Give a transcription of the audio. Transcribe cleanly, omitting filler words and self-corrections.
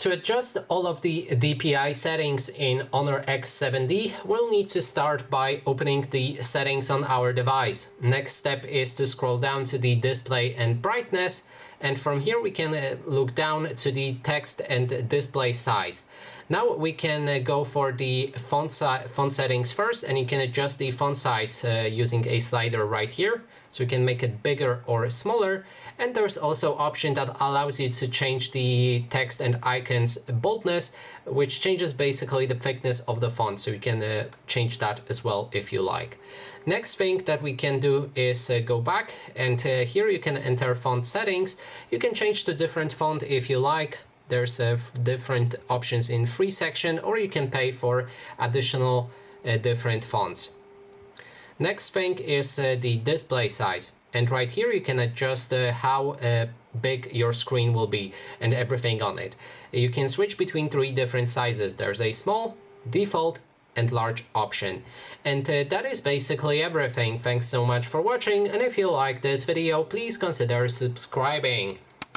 To adjust all of the DPI settings in Honor X7D, we'll need to start by opening the settings on our device. Next step is to scroll down to the display and brightness, and from here we can look down to the text and display size. Now we can go for the font settings first, and you can adjust the font size using a slider right here. So you can make it bigger or smaller, and there's also option that allows you to change the text and icons boldness, which changes basically the thickness of the font, so you can change that as well if you like. Next thing that we can do is go back, and here you can enter font settings. You can change to different font if you like. There's different options in free section, or you can pay for additional different fonts. Next thing is the display size, and right here you can adjust how big your screen will be and everything on it. You can switch between 3 different sizes. There's a small, default, and large option. And that is basically everything. Thanks so much for watching, and if you like this video, please consider subscribing.